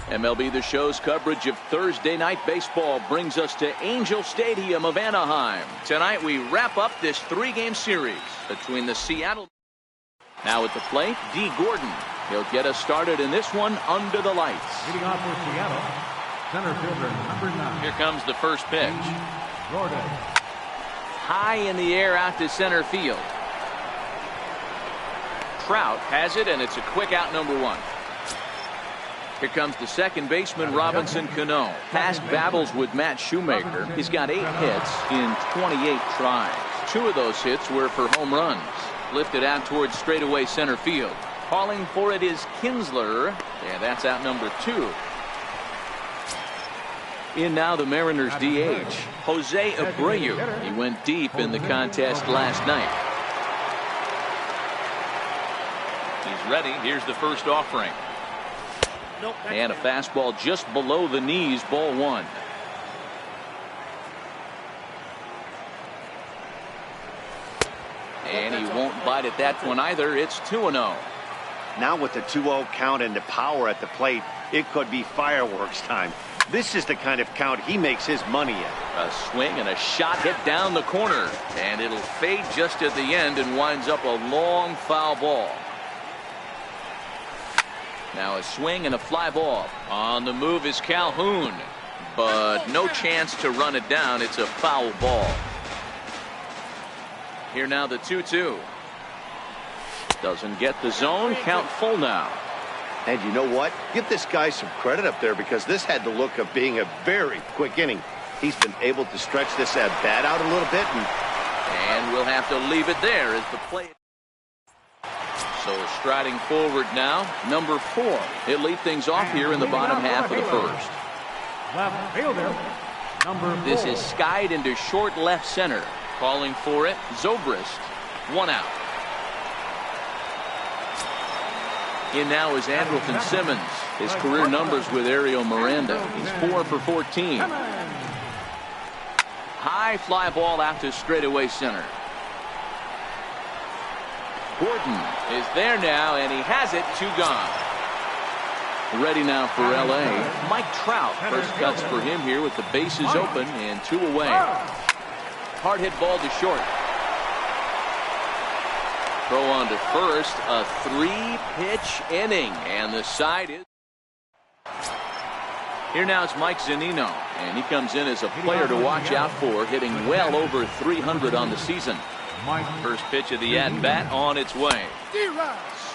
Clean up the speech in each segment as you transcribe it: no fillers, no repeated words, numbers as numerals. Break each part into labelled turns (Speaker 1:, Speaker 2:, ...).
Speaker 1: MLB The Show's coverage of Thursday night baseball brings us to Angel Stadium of Anaheim. Tonight we wrap up this three-game series between the Seattle. Now at the plate, D. Gordon. He'll get us started in this one under the lights.
Speaker 2: Leading off for Seattle, center fielder number 9.
Speaker 1: Here comes the first pitch.
Speaker 2: Gordon.
Speaker 1: High in the air out to center field. Trout has it, and it's a quick out, number 1. Here comes the second baseman, Robinson Cano. Past battles with Matt Shoemaker. He's got 8 hits in 28 tries. 2 of those hits were for home runs. Lifted out towards straightaway center field. Calling for it is Kinsler. And that's out number 2. In now the Mariners DH, Jose Abreu. He went deep in the contest last night. He's ready. Here's the first offering. And a fastball just below the knees, ball 1. And he won't bite at that one either. It's 2-0.
Speaker 3: Now with the 2-0 count and the power at the plate, it could be fireworks time. This is the kind of count he makes his money in.
Speaker 1: A swing and a shot hit down the corner. And it'll fade just at the end and winds up a long foul ball. Now a swing and a fly ball. On the move is Calhoun. But no chance to run it down. It's a foul ball. Here now the 2-2. Doesn't get the zone. Count full now.
Speaker 3: And you know what? Give this guy some credit up there, because this had the look of being a very quick inning. He's been able to stretch this at bat out a little bit.
Speaker 1: And we'll have to leave it there as the play. So striding forward now, number 4. He'll lead things off here in the bottom half of the first.
Speaker 2: Left fielder, number 4.
Speaker 1: This is skied into short left center. Calling for it, Zobrist. 1 out. In now is Andrelton Simmons. His career numbers with Ariel Miranda. He's 4 for 14. High fly ball out to straightaway center. Gordon is there now, and he has it. 2 gone. Ready now for L.A. Mike Trout. First cuts for him here with the bases open and 2 away. Hard hit ball to short. Throw on to first. A 3-pitch inning, and the side is. Here now is Mike Zunino, and he comes in as a player to watch out for, hitting well over 300 on the season. First pitch of the at-bat on its way.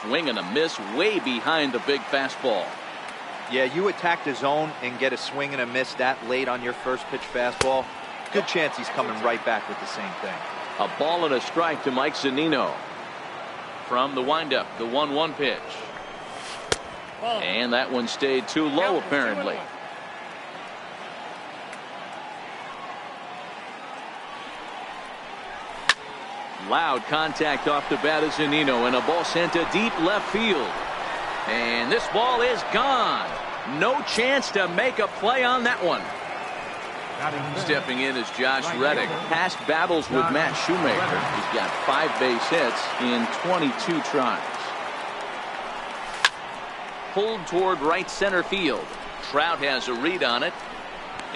Speaker 1: Swing and a miss way behind the big fastball.
Speaker 4: Yeah, you attack the zone and get a swing and a miss that late on your first pitch fastball. Good chance he's coming right back with the same thing.
Speaker 1: A ball and a strike to Mike Zunino. From the windup, the 1-1 pitch. And that one stayed too low, apparently. Loud contact off the bat of Zunino, and a ball sent to deep left field. And this ball is gone. No chance to make a play on that one. Stepping in is Josh Reddick. Past battles with Matt Shoemaker. He's got 5 base hits in 22 tries. Pulled toward right center field. Trout has a read on it,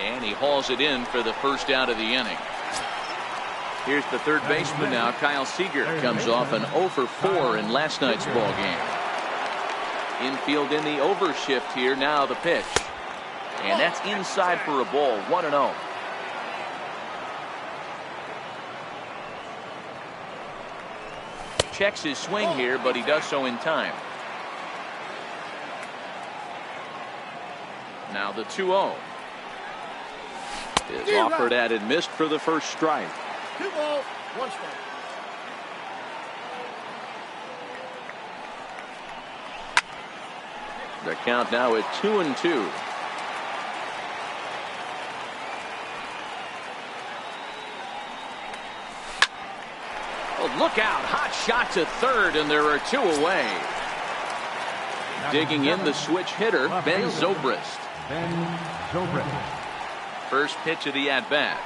Speaker 1: and he hauls it in for the first out of the inning. Here's the third baseman now, Kyle Seager. Comes off an 0 for 4 in last night's ball game. Infield in the overshift here. Now the pitch. And that's inside for a ball. 1-0. Checks his swing here, but he does so in time. Now the 2-0. Is offered at and missed for the first strike.
Speaker 5: 2 balls, 1 strike.
Speaker 1: The count now at 2-2. Oh, look out. Hot shot to third, and there are 2 away. Digging in the switch hitter, Ben Zobrist. First pitch of the at-bat.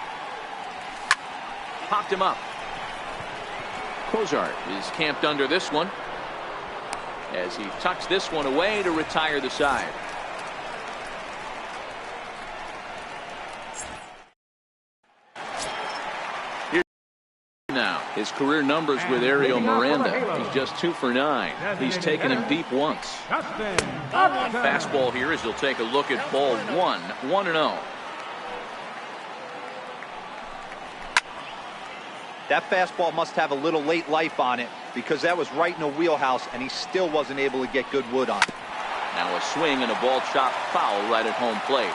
Speaker 1: Popped him up. Cozart is camped under this one as he tucks this one away to retire the side. Now, his career numbers with Ariel Miranda. He's just 2 for 9. He's taken him deep once. Fastball here as he'll take a look at ball 1. 1-0.
Speaker 4: That fastball must have a little late life on it because that was right in the wheelhouse and he still wasn't able to get good wood on it.
Speaker 1: Now a swing and a ball chopped foul right at home plate.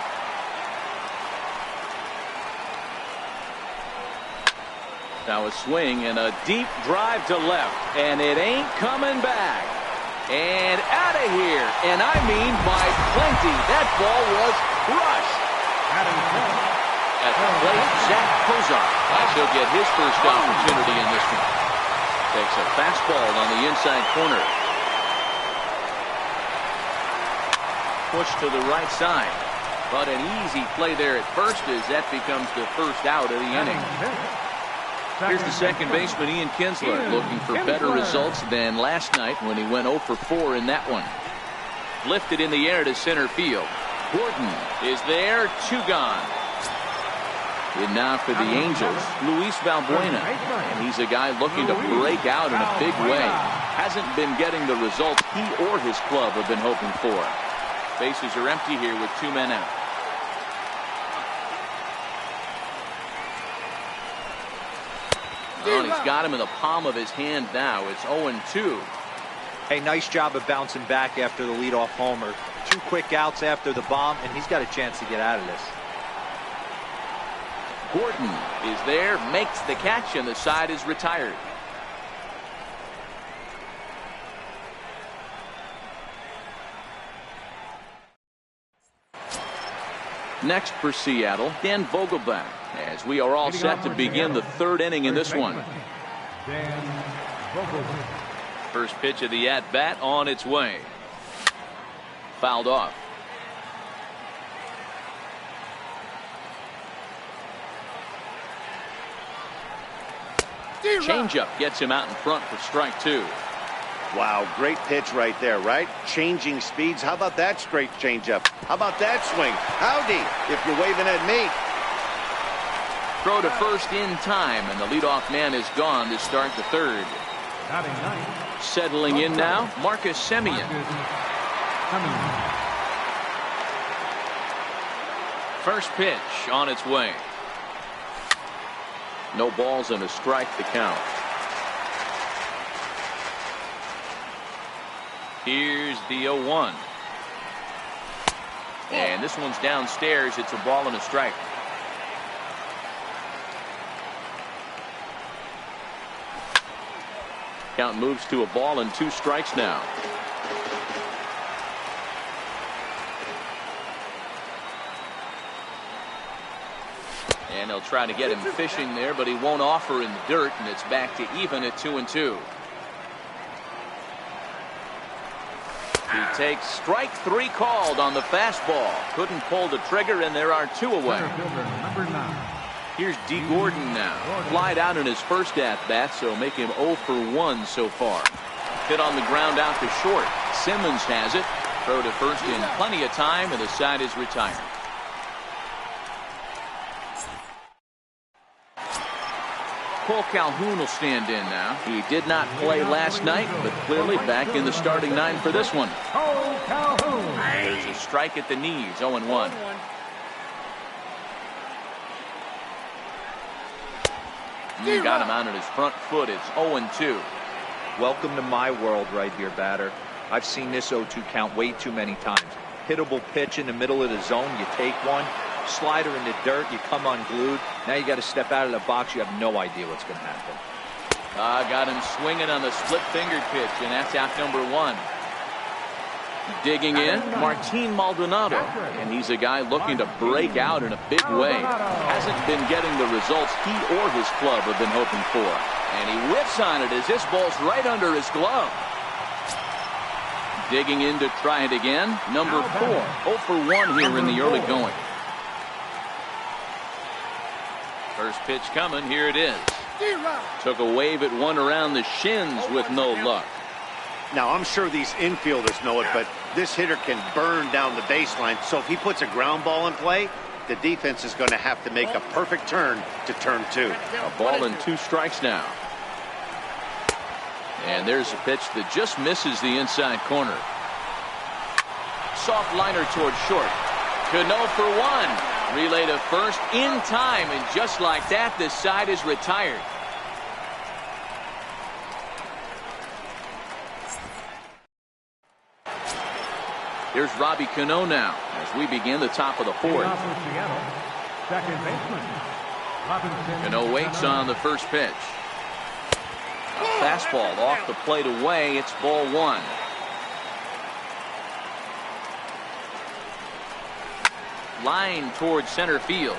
Speaker 1: Now a swing and a deep drive to left, and it ain't coming back. And out of here, and I mean by plenty. That ball was crushed. At the plate, Zach Kozar, as he'll get his first opportunity in this one. Takes a fastball on the inside corner. Push to the right side, but an easy play there at first as that becomes the first out of the inning. Here's the second baseman, Ian Kinsler, looking for better results than last night when he went 0 for 4 in that one. Lifted in the air to center field. Gordon is there, 2 gone. And now for the Angels, Luis Valbuena. And he's a guy looking to break out in a big way. Hasn't been getting the results he or his club have been hoping for. Bases are empty here with 2 men out. Oh, and he's got him in the palm of his hand now. It's 0-2.
Speaker 4: Hey, nice job of bouncing back after the leadoff homer. 2 quick outs after the bomb, and he's got a chance to get out of this.
Speaker 1: Gordon is there, makes the catch, and the side is retired. Next for Seattle, Dan Vogelbach, as we are all set to begin the 3rd inning in this one. First pitch of the at-bat on its way. Fouled off. Changeup gets him out in front for strike 2.
Speaker 3: Wow, great pitch right there, right? Changing speeds. How about that straight changeup? How about that swing? Howdy, if you're waving at me.
Speaker 1: Throw to first in time, and the leadoff man is gone to start the 3rd. Settling in now, Marcus Semien. First pitch on its way. No balls and a strike to count. Here's the 0-1. And this one's downstairs. It's a ball and a strike. Count moves to a ball and 2 strikes now. And they'll try to get him fishing there, but he won't offer in the dirt, and it's back to even at 2-2. He takes strike 3 called on the fastball. Couldn't pull the trigger, and there are 2 away. Here's D. Gordon now. Flied out in his first at-bat, so make him 0 for 1 so far. Hit on the ground out to short. Simmons has it. Throw to first in plenty of time, and the side is retired. Cole Calhoun will stand in now. He did not play last night, but clearly back in the starting 9 for this one. There's a strike at the knees, 0-1. Got him out on his front foot. It's 0-2.
Speaker 4: Welcome to my world right here, batter. I've seen this 0-2 count way too many times. Hittable pitch in the middle of the zone, you take one. Slider in the dirt, you come unglued. Now you got to step out of the box. You have no idea what's going to happen.
Speaker 1: Got him swinging on the split-fingered pitch, and that's out number 1. Digging in, Martin Maldonado, and he's a guy looking to break out in a big way. Hasn't been getting the results he or his club have been hoping for. And he whiffs on it as this ball's right under his glove. Digging in to try it again, number 4. 0 for 1 here in the early going. First pitch coming, here it is. Took a wave at one around the shins with no luck.
Speaker 3: Now, I'm sure these infielders know it, but this hitter can burn down the baseline. So if he puts a ground ball in play, the defense is going to have to make a perfect turn to turn 2.
Speaker 1: A ball and 2 strikes now. And there's a pitch that just misses the inside corner. Soft liner toward short. Cano for 1. Relay to first in time, and just like that, the side is retired. Here's Robbie Cano now as we begin the top of the 4th.
Speaker 2: Second baseman, Robinson.
Speaker 1: Cano waits on the first pitch. A fastball off the plate away. It's ball 1. Line towards center field.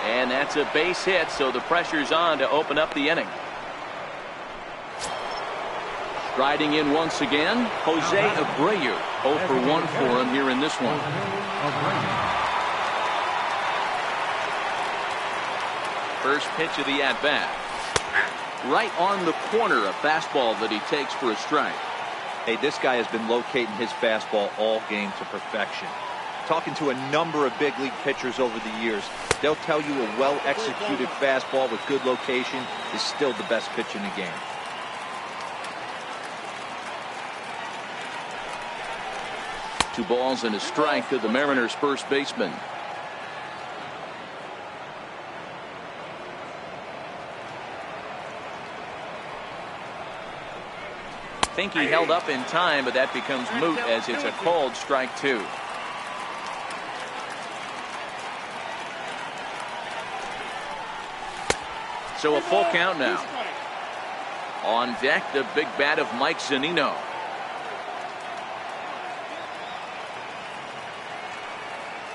Speaker 1: And that's a base hit, so the pressure's on to open up the inning. Striding in once again, Jose Abreu. 0 for 1 for him here in this one. First pitch of the at-bat. Right on the corner, a fastball that he takes for a strike.
Speaker 4: Hey, this guy has been locating his fastball all game to perfection. Talking to a number of big league pitchers over the years, they'll tell you a well-executed fastball with good location is still the best pitch in the game.
Speaker 1: Two balls and a strike to the Mariners' first baseman. I think he held up in time, but that becomes moot as it's a called strike 2. So a full count now. On deck, the big bat of Mike Zunino.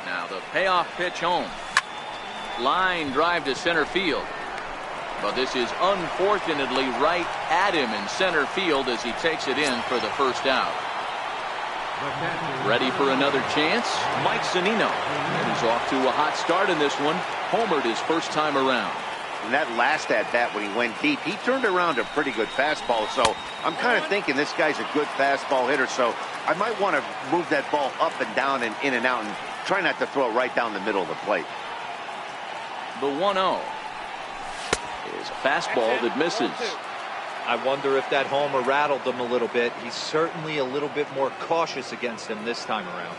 Speaker 1: Now the payoff pitch home. Line drive to center field. But this is unfortunately right at him in center field as he takes it in for the first out. Ready for another chance? Mike Zunino. And he's off to a hot start in this one. Homered his first time around.
Speaker 3: And that last at-bat when he went deep, he turned around a pretty good fastball. So I'm kind of thinking this guy's a good fastball hitter. So I might want to move that ball up and down and in and out and try not to throw it right down the middle of the plate.
Speaker 1: The 1-0 is a fastball that misses.
Speaker 4: I wonder if that homer rattled him a little bit. He's certainly a little bit more cautious against him this time around.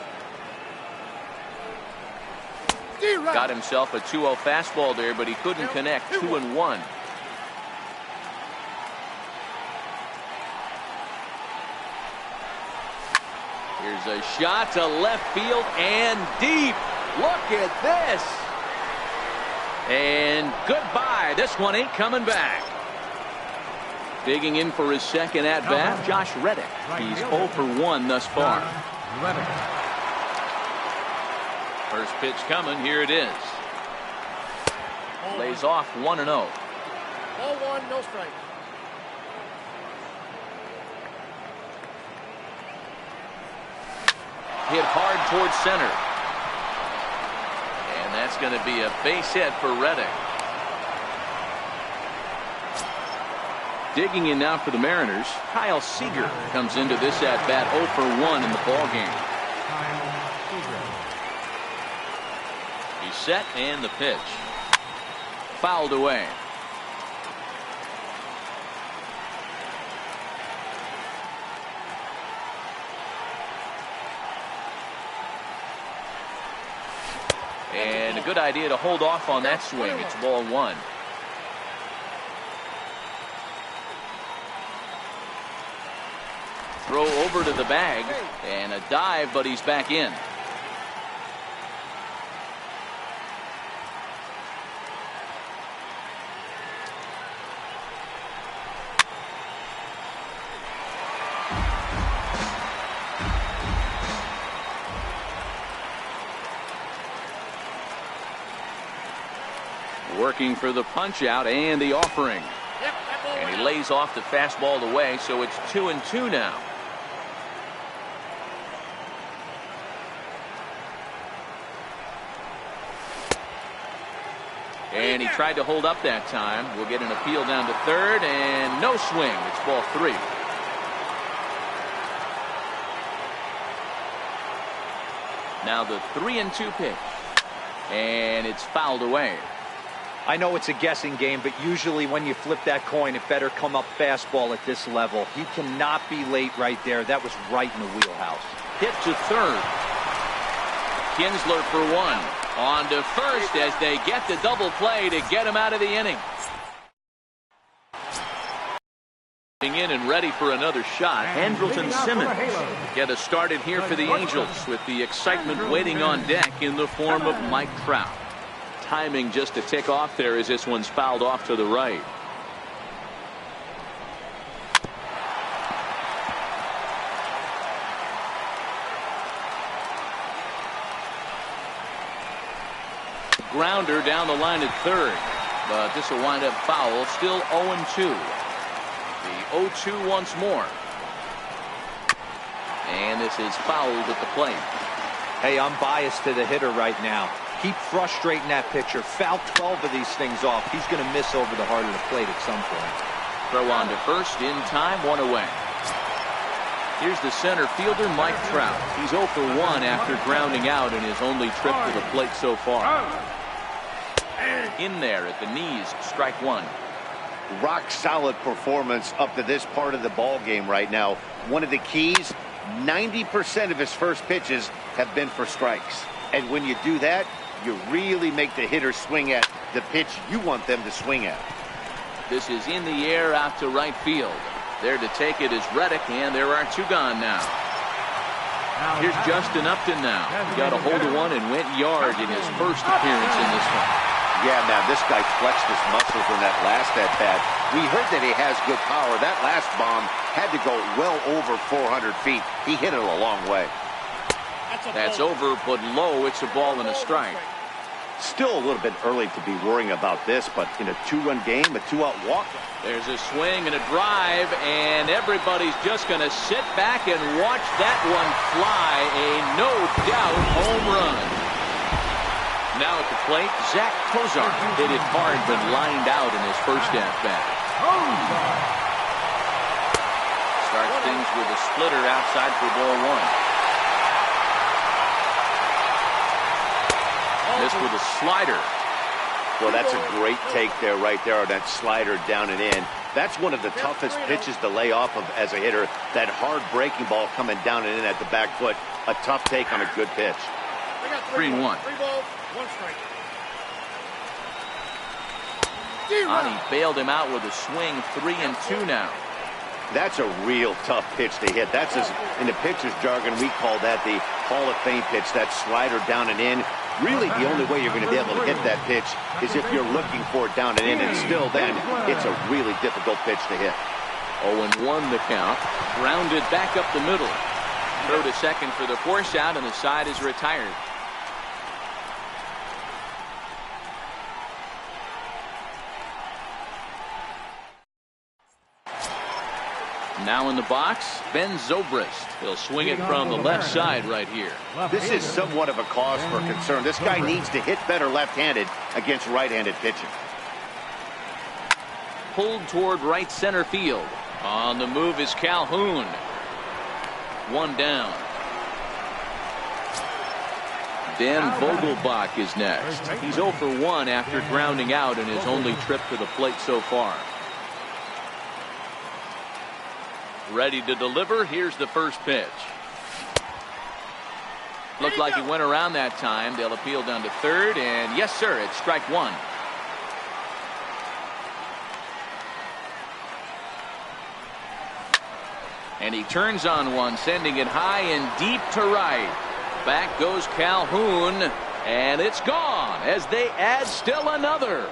Speaker 1: Got himself a 2-0 fastball there, but he couldn't connect. 2-1. Here's a shot to left field and deep. Look at this. And goodbye. This one ain't coming back. Digging in for his second at-bat, Josh Reddick. He's 0 for 1 thus far. First pitch coming. Here it is. Lays off 1-0.
Speaker 5: Ball 1, no strike.
Speaker 1: Hit hard towards center. And that's going to be a base hit for Reddick. Digging in now for the Mariners, Kyle Seager comes into this at-bat 0 for 1 in the ballgame. He's set and the pitch. Fouled away. And a good idea to hold off on that swing. It's ball 1. Throw over to the bag and a dive, but he's back in. Working for the punch out and the offering. And he lays off the fastball away, so it's 2-2 now. And he tried to hold up that time. We'll get an appeal down to third and no swing. It's ball 3. Now the 3-2 pitch. And it's fouled away.
Speaker 4: I know it's a guessing game, but usually when you flip that coin, it better come up fastball at this level. He cannot be late right there. That was right in the wheelhouse.
Speaker 1: Hit to third. Kinsler for one. On to first as they get the double play to get him out of the inning. In and ready for another shot. Andrelton Simmons get us started here for the Angels with the excitement waiting on deck in the form of Mike Trout. Timing just to tick off there as this one's fouled off to the right. Grounder down the line at third, but this will wind up foul. Still 0-2. The 0-2 once more. And this is fouled at the plate.
Speaker 4: Hey, I'm biased to the hitter right now. Keep frustrating that pitcher. Foul 12 of these things off. He's going to miss over the heart of the plate at some point.
Speaker 1: Throw on to first in time, one away. Here's the center fielder, Mike Trout. He's 0 for 1 after grounding out in his only trip to the plate so far. In there at the knees, strike one.
Speaker 3: Rock solid performance up to this part of the ball game right now. One of the keys, 90% of his first pitches have been for strikes. And when you do that, you really make the hitter swing at the pitch you want them to swing at.
Speaker 1: This is in the air out to right field. There to take it is Reddick, and there are two gone now. Here's Justin Upton now. He got a hold of one and went yard in his first appearance in this one.
Speaker 3: Yeah, man, this guy flexed his muscles in that last at-bat. We heard that he has good power. That last bomb had to go well over 400 feet. He hit it a long way.
Speaker 1: That's over, but low. It's a ball and a strike.
Speaker 3: Still a little bit early to be worrying about this, but in a two-run game, a two-out walk.
Speaker 1: There's a swing and a drive, and everybody's just going to sit back and watch that one fly. A no-doubt home run. Now at the plate, Zach Kozar hit it hard but lined out in his first at-bat. Starts things with a splitter outside for ball one. This with a slider.
Speaker 3: Well, that's a great take there, right there, that slider down and in. That's one of the toughest pitches to lay off of as a hitter. That hard breaking ball coming down and in at the back foot. A tough take on a good pitch.
Speaker 1: 3-1.
Speaker 5: 3 balls, 1 strike.
Speaker 1: Ani bailed him out with a swing. 3-2 now.
Speaker 3: That's a real tough pitch to hit. That's, in the pitcher's jargon, we call that the Hall of Fame pitch. That slider down and in. Really, the only way you're going to be able to hit that pitch is if you're looking for it down and in, and still then, it's a really difficult pitch to hit.
Speaker 1: 0-1 the count. Grounded back up the middle. Throw to second for the force out, and the side is retired. Now in the box, Ben Zobrist. He'll swing it from the left side right here.
Speaker 3: This is somewhat of a cause for concern. This guy needs to hit better left-handed against right-handed pitching.
Speaker 1: Pulled toward right center field. On the move is Calhoun. One down. Dan Vogelbach is next. He's 0 for 1 after grounding out in his only trip to the plate so far. Ready to deliver. Here's the first pitch. Looked like he went around that time. They'll appeal down to third, and yes, sir, it's strike one. And he turns on one, sending it high and deep to right. Back goes Calhoun, and it's gone as they add still another.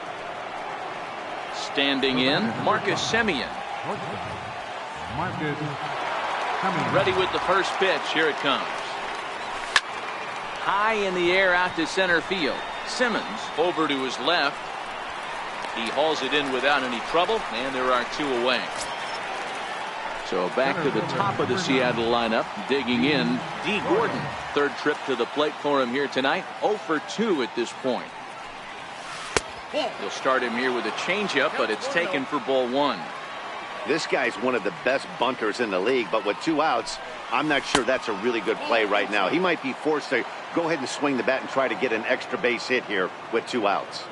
Speaker 1: Standing in, Marcus Semien. Ready with the first pitch. Here it comes. High in the air out to center field. Simmons over to his left. He hauls it in without any trouble, and there are two away. So back to the top of the Seattle lineup, digging in, D. Gordon. Third trip to the plate for him here tonight. 0 for 2 at this point. He'll start him here with a changeup, but it's taken for ball one.
Speaker 3: This guy's one of the best bunters in the league, but with 2 outs, I'm not sure that's a really good play right now. He might be forced to go ahead and swing the bat and try to get an extra base hit here with 2 outs.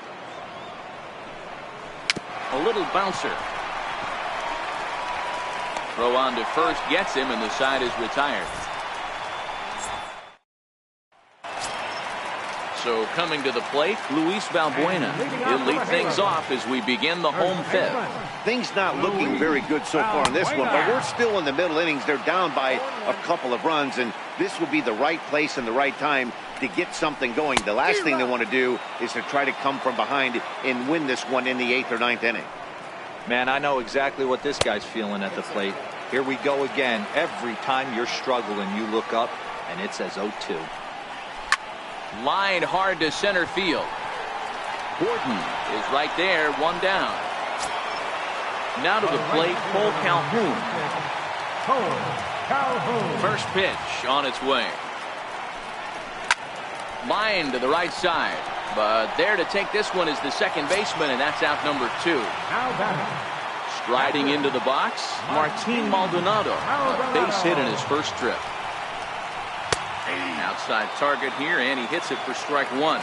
Speaker 1: A little bouncer. Throw on to first gets him, and the side is retired. So coming to the plate, Luis Valbuena. He'll lead things off as we begin the home fifth.
Speaker 3: Things not looking very good so far in this one, but we're still in the middle innings. They're down by a couple of runs, and this will be the right place and the right time to get something going. The last thing they want to do is to try to come from behind and win this one in the 8th or 9th inning.
Speaker 4: Man, I know exactly what this guy's feeling at the plate. Here we go again. Every time you're struggling, you look up, and it says 0-2.
Speaker 1: Line hard to center field. Gordon is right there, 1 down. Now to the plate, Cole Calhoun. First pitch on its way. Line to the right side. But there to take this one is the second baseman, and that's out number 2. Striding into the box, Martin Maldonado. A base hit in his first trip. Outside target here, and he hits it for strike 1.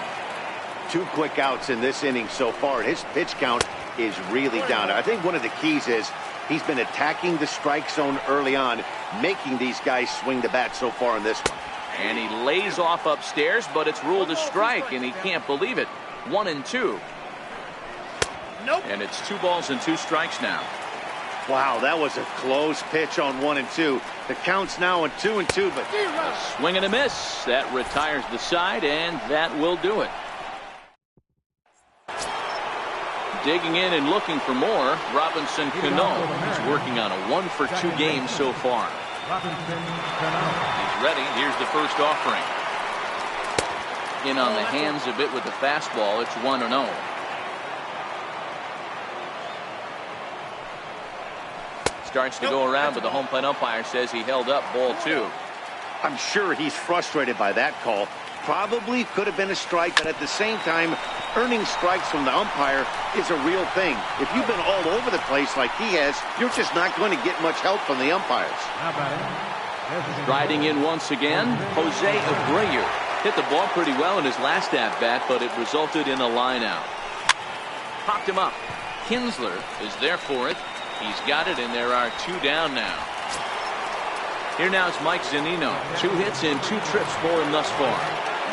Speaker 3: 2 quick outs in this inning so far. His pitch count is really down. I think one of the keys is he's been attacking the strike zone early on, making these guys swing the bat so far in this one.
Speaker 1: And he lays off upstairs, but it's ruled a strike, and he can't believe it. 1-2. Nope. And it's 2 balls and 2 strikes now.
Speaker 3: Wow, that was a close pitch on 1 and 2. The count's now at 2 and 2, but
Speaker 1: a swing and a miss. That retires the side, and that will do it. Digging in and looking for more, Robinson Cano is working on a 1-for-2 game so far. He's ready. Here's the first offering. In on the hands a bit with the fastball. It's 1-0. Starts to go around, but the home plate umpire says he held up ball 2.
Speaker 3: I'm sure he's frustrated by that call. Probably could have been a strike, but at the same time, earning strikes from the umpire is a real thing. If you've been all over the place like he has, you're just not going to get much help from the umpires.
Speaker 1: Riding in once again, Jose Abreu. Hit the ball pretty well in his last at-bat, but it resulted in a line out. Popped him up. Kinsler is there for it. He's got it, and there are 2 down now. Here now is Mike Zunino. 2 hits and 2 trips for him thus far.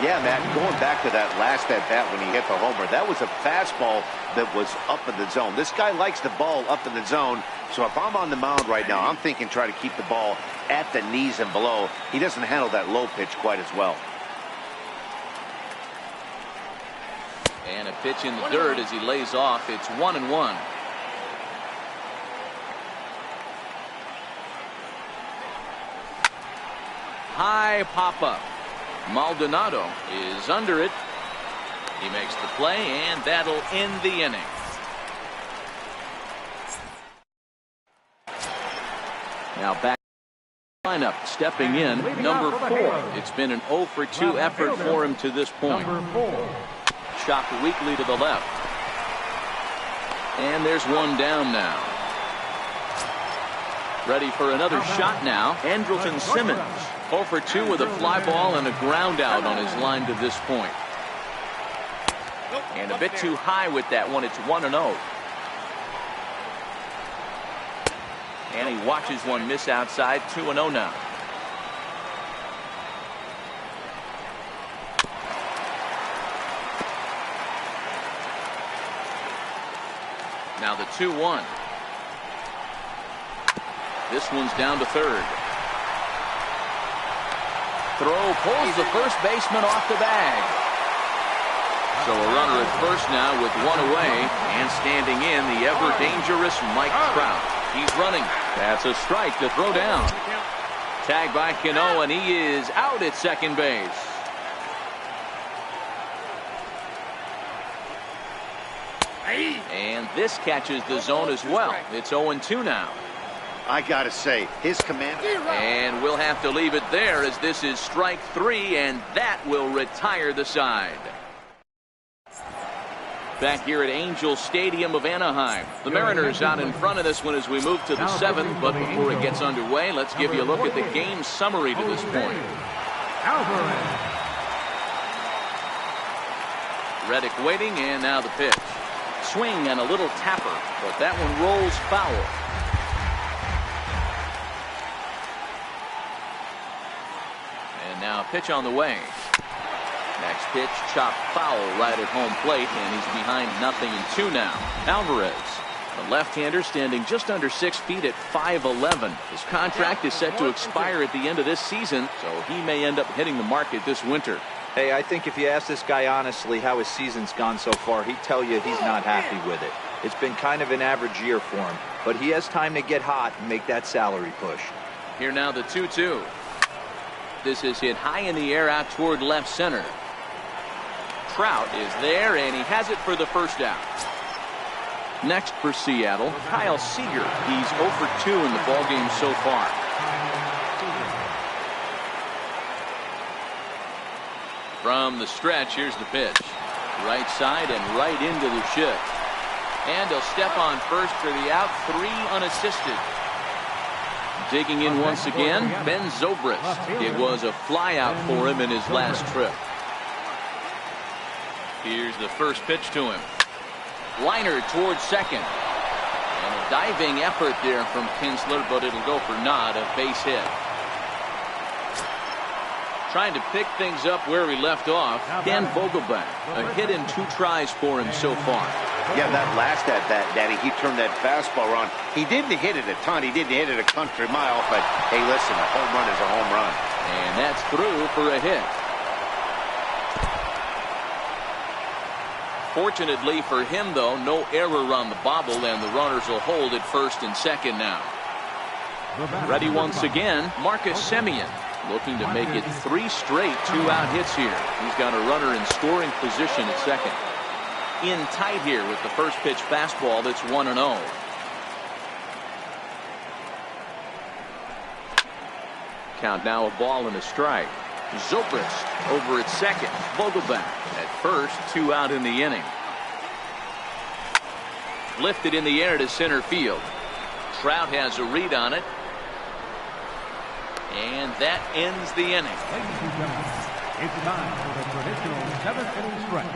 Speaker 3: Yeah, Matt, going back to that last at-bat when he hit the homer, that was a fastball that was up in the zone. This guy likes the ball up in the zone, so if I'm on the mound right now, I'm thinking try to keep the ball at the knees and below. He doesn't handle that low pitch quite as well.
Speaker 1: And a pitch in the dirt as he lays off. It's 1-1. High pop-up. Maldonado is under it. He makes the play, and that'll end the inning. Now back lineup, stepping in, number 4. It's been an 0-for-2 effort for him to this point. Chopped weakly to the left. And there's 1 down now. Ready for another shot now, Andrelton Simmons. 0-for-2 with a fly ball and a ground out on his line to this point. And a bit too high with that one. It's 1-0. And he watches one miss outside. 2-0 now. Now the 2-1. This one's down to third. Throw pulls the first baseman off the bag. So a runner at first now with 1 away, and standing in the ever dangerous Mike Trout. He's running. That's a strike to throw down. Tagged by Cano, and he is out at second base. And this catches the zone as well. It's 0-2 now.
Speaker 3: I gotta say, his command.
Speaker 1: And we'll have to leave it there as this is strike 3, and that will retire the side. back here at Angel Stadium of Anaheim. The Mariners out in front of this one as we move to the 7th, but before it gets underway, let's give you a look at the game summary to this point. Reddick waiting, and now the pitch. Swing and a little tapper, but that one rolls foul. And now a pitch on the way. Next pitch, chopped foul right at home plate, and he's behind 0-2 now. Alvarez, the left-hander, standing just under 6 feet at 5'11". His contract is set to expire at the end of this season, so he may end up hitting the market this winter.
Speaker 4: Hey, I think if you ask this guy honestly how his season's gone so far, he'd tell you he's not happy with it. It's been kind of an average year for him, but he has time to get hot and make that salary push.
Speaker 1: Here now the 2-2. This is hit high in the air out toward left center. Trout is there, and he has it for the first out. Next for Seattle, Kyle Seager. He's 0 for 2 in the ballgame so far. From the stretch, here's the pitch. Right side and right into the shift. And he'll step on first for the out, 3 unassisted. Digging in once again, Ben Zobrist. It was a fly out for him in his last trip. Here's the first pitch to him. Liner towards second. And a diving effort there from Kinsler, but it'll go for naught, a base hit. Trying to pick things up where he left off, Dan Vogelbach. A hit in 2 tries for him so far.
Speaker 3: Yeah, that last at bat, Daddy, he turned that fastball around. He didn't hit it a ton. He didn't hit it a country mile, but hey, listen, a home run is a home run.
Speaker 1: And that's through for a hit. Fortunately for him, though, no error on the bobble, and the runners will hold at first and second now. Ready once again, Marcus Semien. Looking to make it 3 straight 2-out hits here. He's got a runner in scoring position at second. In tight here with the first pitch fastball that's 1-0. Count now a ball and a strike. Zobrist over at second. Vogelbach at first, 2 out in the inning. Lifted in the air to center field. Trout has a read on it. And that ends the inning.
Speaker 2: Ladies and gentlemen, it's time for the traditional 7th inning stretch.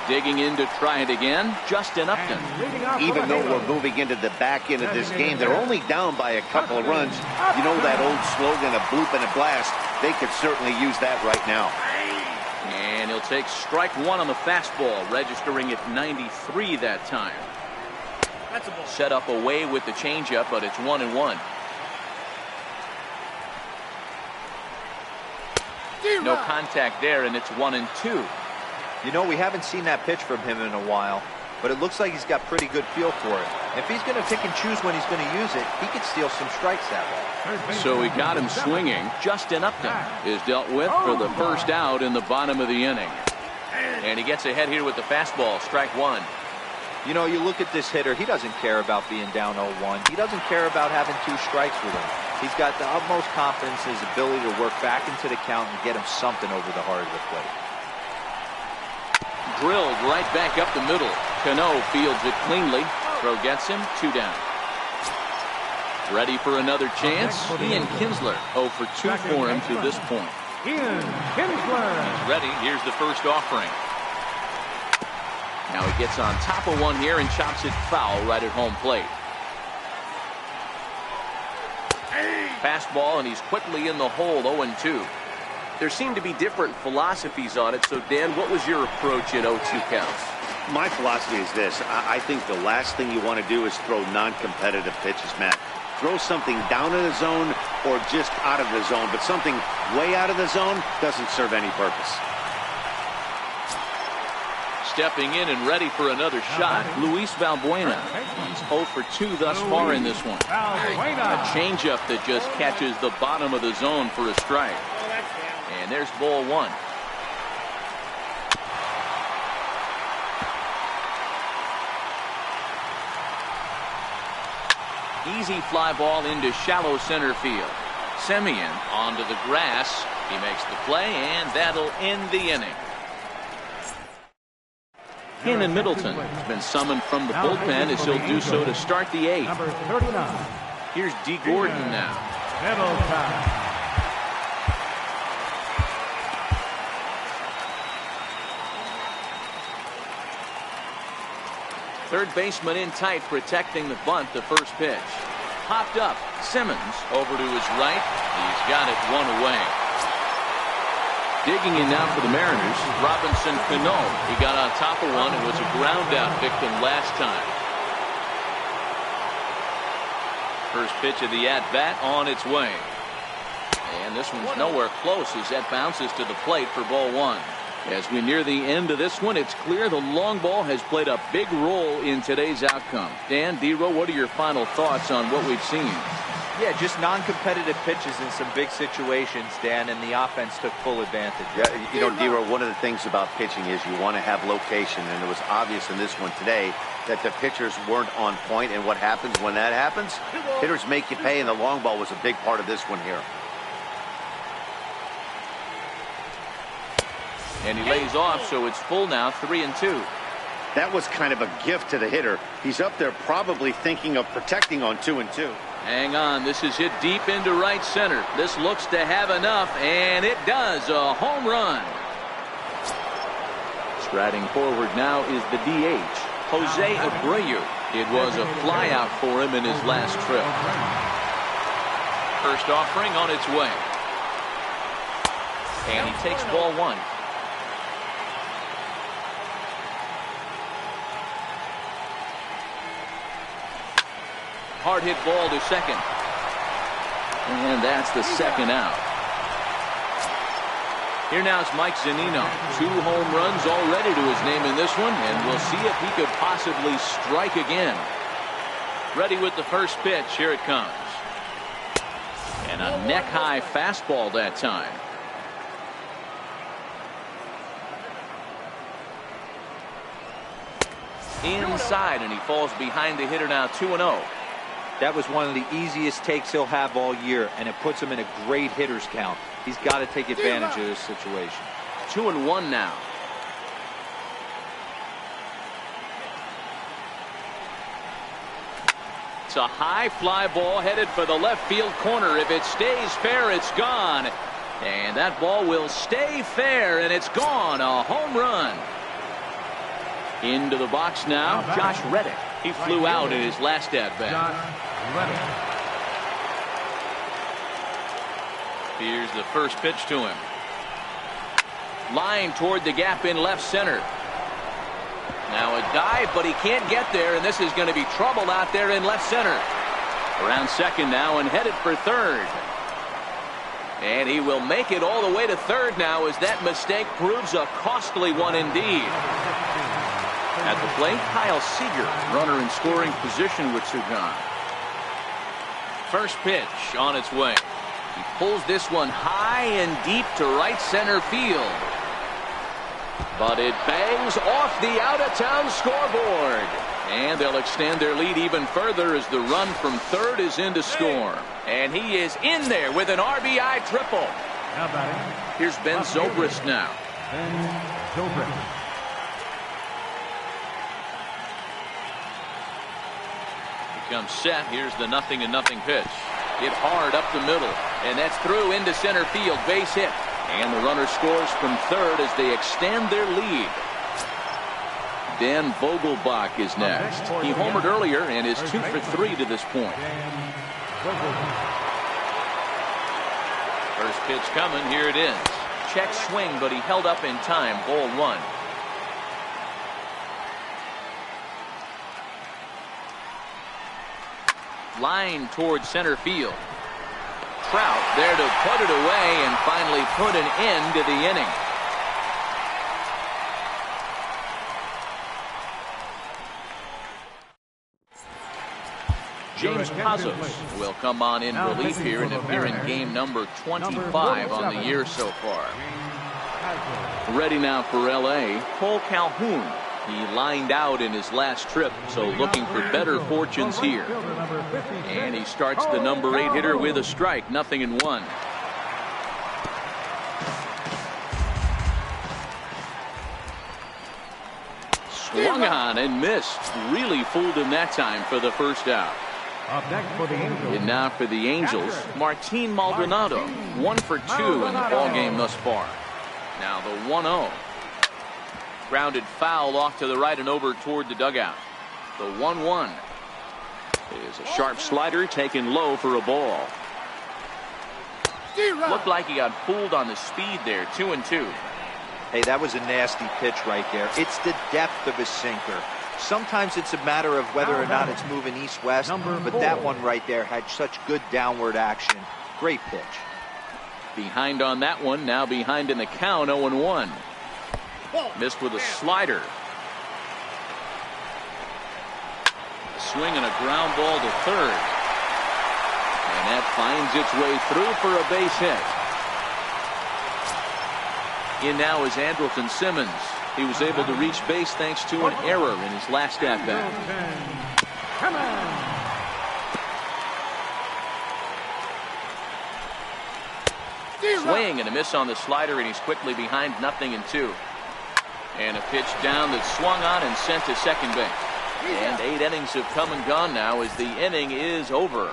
Speaker 1: Digging in to try it again, Justin Upton.
Speaker 3: Even though we're moving into the back end of this game, they're only down by a couple of runs. You know that old slogan, a bloop and a blast? They could certainly use that right now.
Speaker 1: And he'll take strike 1 on the fastball, registering at 93 that time.
Speaker 5: That's a ball.
Speaker 1: Set up away with the changeup, but it's 1-1. No contact there, and it's 1-2.
Speaker 4: You know, we haven't seen that pitch from him in a while, but it looks like he's got pretty good feel for it. If he's going to pick and choose when he's going to use it, he could steal some strikes that way.
Speaker 1: So he got him swinging. Justin Upton is dealt with for the first out in the bottom of the inning. And he gets ahead here with the fastball, strike 1.
Speaker 4: You know, you look at this hitter, he doesn't care about being down 0-1. He doesn't care about having 2 strikes with him. He's got the utmost confidence in his ability to work back into the count and get him something over the heart of the plate.
Speaker 1: Drilled right back up the middle. Cano fields it cleanly. Throw gets him, 2 down. Ready for another chance? Ian Kinsler, 0 for 2 for him to this point.
Speaker 2: Ian Kinsler.
Speaker 1: He's ready. Here's the first offering. Now he gets on top of one here and chops it foul right at home plate. Fastball, and he's quickly in the hole, 0-2.
Speaker 5: There seem to be different philosophies on it. So, Dan, what was your approach at 0-2 counts?
Speaker 3: My philosophy is this. I think the last thing you want to do is throw non-competitive pitches, Matt. Throw something down in the zone or just out of the zone, but something way out of the zone doesn't serve any purpose.
Speaker 1: Stepping in and ready for another shot, Luis Valbuena. He's 0 for 2 thus far in this one. A changeup that just catches the bottom of the zone for a strike. And there's ball 1. Easy fly ball into shallow center field. Semien onto the grass. He makes the play, and that'll end the inning. Cannon Middleton has been summoned from the bullpen as he'll do so to start the eighth.
Speaker 2: Number 39.
Speaker 1: Here's D. Gordon now.
Speaker 2: Middleton.
Speaker 1: Third baseman in tight, protecting the bunt. The first pitch. Popped up. Simmons over to his right. He's got it one away. Digging in now for the Mariners, Robinson Cano. He got on top of one and was a ground out victim last time. First pitch of the at-bat on its way. And this one's nowhere close as that bounces to the plate for ball one. As we near the end of this one, it's clear the long ball has played a big role in today's outcome. Dan, D-Row, what are your final thoughts on what we've seen?
Speaker 4: Yeah, just non-competitive pitches in some big situations, Dan, and the offense took full advantage.
Speaker 3: Yeah, you know, D-Row, one of the things about pitching is you want to have location, and it was obvious in this one today that the pitchers weren't on point, and what happens when that happens? Hitters make you pay, and the long ball was a big part of this one here.
Speaker 1: And he lays off, so it's full now, 3-2.
Speaker 3: That was kind of a gift to the hitter. He's up there probably thinking of protecting on 2-2.
Speaker 1: Hang on, this is hit deep into right center. This looks to have enough, and it does. A home run. Striding forward now is the DH, Jose Abreu. It was a flyout for him in his last trip. First offering on its way. And he takes ball one. Hard hit ball to second. And that's the second out. Here now is Mike Zunino. 2 home runs already to his name in this one, and we'll see if he could possibly strike again. Ready with the first pitch. Here it comes. And a neck-high fastball that time. Inside, and he falls behind the hitter now, 2-0.
Speaker 4: That was one of the easiest takes he'll have all year, and it puts him in a great hitter's count. He's got to take advantage of this situation.
Speaker 1: 2-1 now. It's a high fly ball headed for the left field corner. If it stays fair, it's gone. And that ball will stay fair, and it's gone. A home run. Into the box now, Josh Reddick. He flew out in his last at-bat. Here's the first pitch to him. Line toward the gap in left center. Now a dive, but he can't get there, and this is going to be trouble out there in left center. Around second now and headed for third. And he will make it all the way to third now as that mistake proves a costly one indeed. At the plate, Kyle Seager, runner in scoring position with Sugan. First pitch on its way. He pulls this one high and deep to right center field. But it bangs off the out-of-town scoreboard. And they'll extend their lead even further as the run from third is in to score. And he is in there with an RBI triple. Here's Ben Zobrist now.
Speaker 2: Ben Zobrist.
Speaker 1: Comes set. Here's the 0-0 pitch. Hit hard up the middle, and that's through into center field. Base hit, and the runner scores from third as they extend their lead. Dan Vogelbach is next. He homered earlier and is 2 for 3 to this point. First pitch coming. Here it is. Check swing, but he held up in time. Ball 1. Line towards center field. Trout there to put it away and finally put an end to the inning. James Pazos will come on in relief here and appear in game number 25 on the year so far. Ready now for LA, Cole Calhoun. He lined out in his last trip, so looking for better fortunes here. And he starts the number 8 hitter with a strike, 0-1. Swung on and missed. Really fooled him that time for the first out.
Speaker 2: Up next for the Angels.
Speaker 1: And now for the Angels, Martin Maldonado. 1 for 2 in the ball game thus far. Now the 1-0. Grounded foul off to the right and over toward the dugout. The 1-1 is a sharp slider taken low for a ball. Looked like he got fooled on the speed there. 2-2.
Speaker 4: Hey, that was a nasty pitch right there. It's the depth of his sinker. Sometimes it's a matter of whether or not it's moving east-west, but that one right there had such good downward action. Great pitch.
Speaker 1: Behind on that one, now behind in the count, 0-1. Missed with a slider. Swing and a ground ball to third. And that finds its way through for a base hit. In now is Andrelton Simmons. He was able to reach base thanks to an error in his last at-bat. Swing and a miss on the slider, and he's quickly behind 0-2. And a pitch down that swung on and sent to second base. And 8 innings have come and gone now as the inning is over.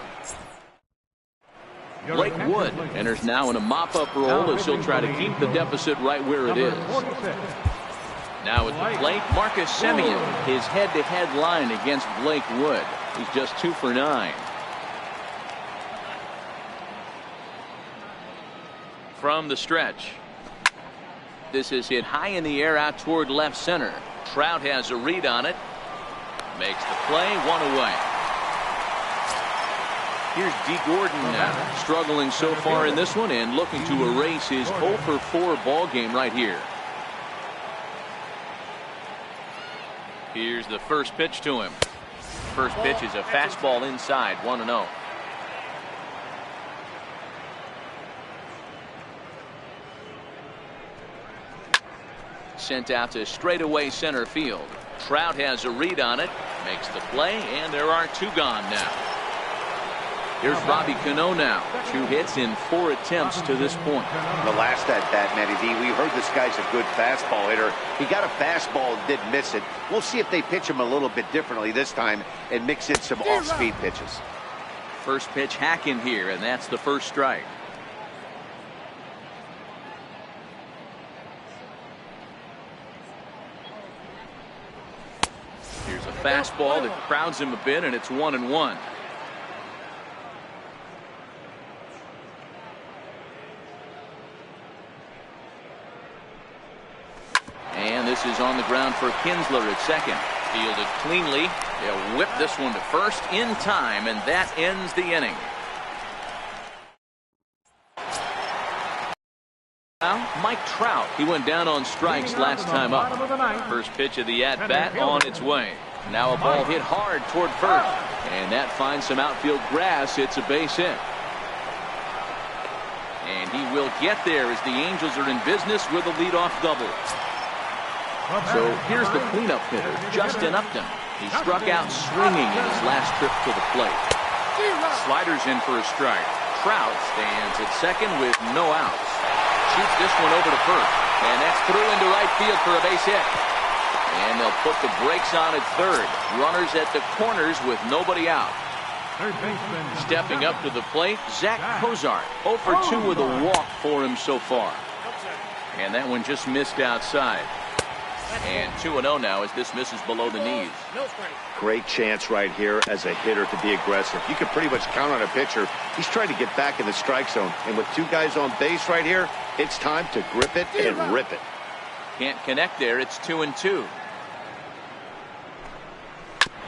Speaker 1: Blake Wood enters now in a mop-up role as he'll try to keep the deficit right where it is. Now at the plate, Marcus Semien, his head-to-head line against Blake Wood. He's just 2 for 9. From the stretch. This is hit high in the air out toward left center. Trout has a read on it. Makes the play, 1 away. Here's D. Gordon now, struggling so far in this one and looking to erase his 0 for 4 ball game right here. Here's the first pitch to him. First pitch is a fastball inside, 1-0. Sent out to straightaway center field. Trout has a read on it, makes the play, and there are 2 gone now. Here's Robbie Cano now. 2 hits in 4 attempts to this point.
Speaker 3: The last at bat, Matty D, we heard this guy's a good fastball hitter. He got a fastball and didn't miss it. We'll see if they pitch him a little bit differently this time and mix in some off-speed pitches.
Speaker 1: First pitch hack in here, and that's the first strike. Here's a fastball that crowds him a bit, and it's 1-1. And this is on the ground for Kinsler at second. Fielded cleanly. They'll whip this one to first in time, and that ends the inning. Now, Mike Trout. He went down on strikes last time up. First pitch of the at-bat on its way. Now a ball hit hard toward first. And that finds some outfield grass. It's a base hit. And he will get there as the Angels are in business with a leadoff double. So here's the cleanup hitter, Justin Upton. He struck out swinging in his last trip to the plate. Sliders in for a strike. Trout stands at second with no outs. Shoots this one over to first. And that's through into right field for a base hit. And they'll put the brakes on at third. Runners at the corners with nobody out. Stepping up to the plate, Zach Cozart. 0 for 2 with a walk for him so far. And that one just missed outside. And 2-0 now as this misses below the knees.
Speaker 3: Great chance right here as a hitter to be aggressive. You can pretty much count on a pitcher. He's trying to get back in the strike zone. And with 2 guys on base right here, it's time to grip it and rip it.
Speaker 1: Can't connect there. It's 2-2.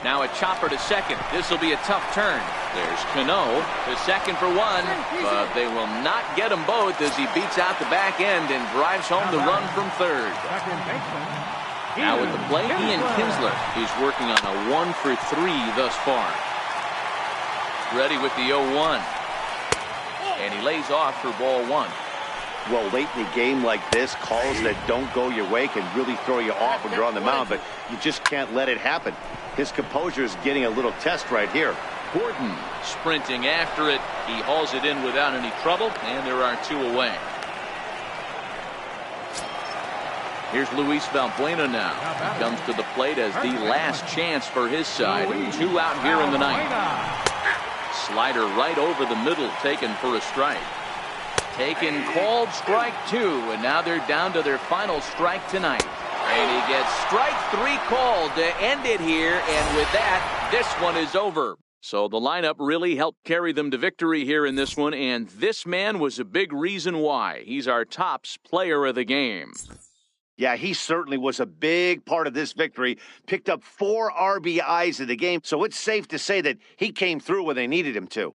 Speaker 1: Now a chopper to second. This will be a tough turn. There's Cano to second for 1, but they will not get them both as he beats out the back end and drives home the run from third. Now at the plate, Ian Kinsler. He's working on a 1 for 3 thus far. Ready with the 0-1. And he lays off for ball 1.
Speaker 3: Well, late in the game like this, calls that don't go your way can really throw you off when you're on the mound, but you just can't let it happen. His composure is getting a little test right here.
Speaker 1: Gordon sprinting after it. He hauls it in without any trouble, and there are 2 away. Here's Luis Valbuena now. He comes to the plate as the last chance for his side. 2 out here in the ninth. Slider right over the middle, taken for a strike. Taken, called strike 2, and now they're down to their final strike tonight. And he gets strike 3 called to end it here, and with that, this one is over. So the lineup really helped carry them to victory here in this one, and this man was a big reason why. He's our tops player of the game.
Speaker 3: Yeah, he certainly was a big part of this victory. Picked up 4 RBIs in the game, so it's safe to say that he came through when they needed him to.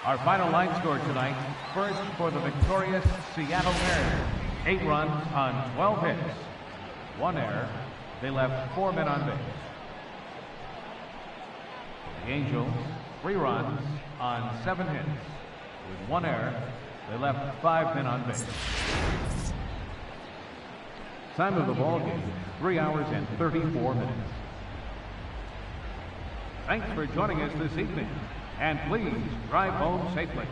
Speaker 2: Our final line score tonight, first for the victorious Seattle Mariners, 8 runs on 12 hits. 1 error. They left 4 men on base. The Angels, 3 runs on 7 hits. With 1 error, they left 5 men on base. Time of the ball game, 3 hours and 34 minutes. Thanks for joining us this evening. And please drive home safely.